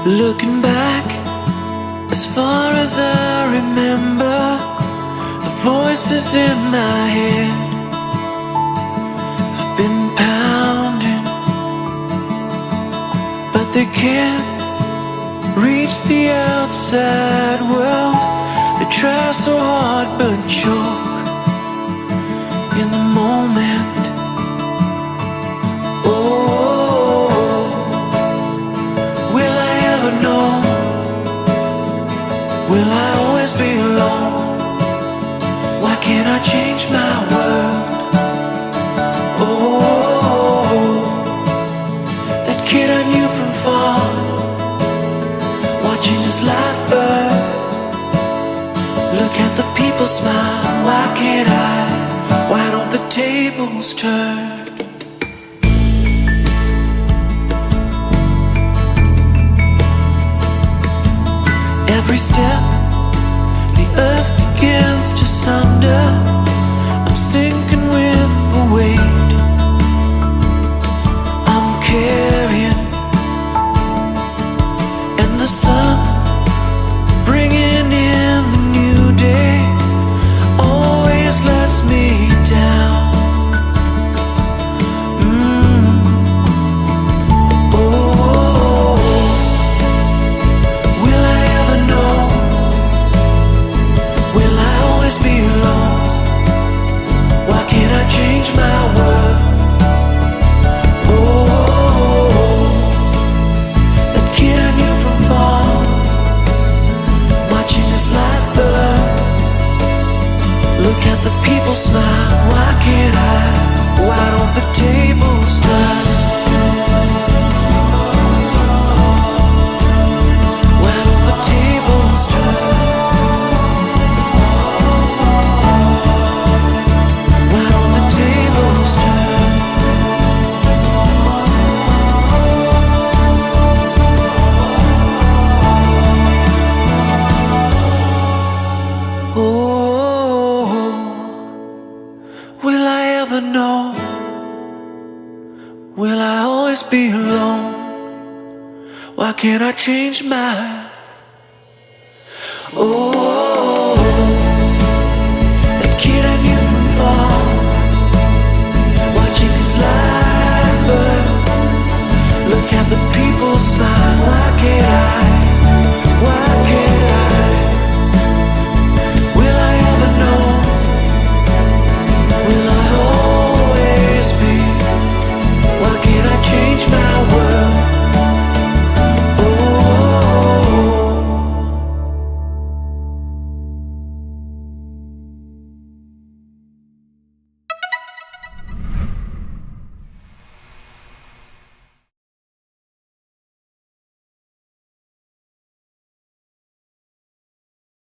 Looking back, as far as I remember, the voices in my head have been pounding, but they can't reach the outside world. They try so hard but choke in the moment. Oh, will I ever know? Will I always be alone? Why can't I change my world? Oh, that kid I knew from far, watching his life burn. Look at the people smile. Why can't I? Why don't the tables turn? Every step, the earth begins to sunder. I'm sinking with the weight I'm carrying, and the sun bringing in the new day always lets me down. Change my world. Oh, that kid I knew from far, watching his life burn. Look at the people smile. Why can't I? Why don't the tables turn? Why don't the tables turn? Will I ever know? Will I always be alone? Why can't I change my? Oh.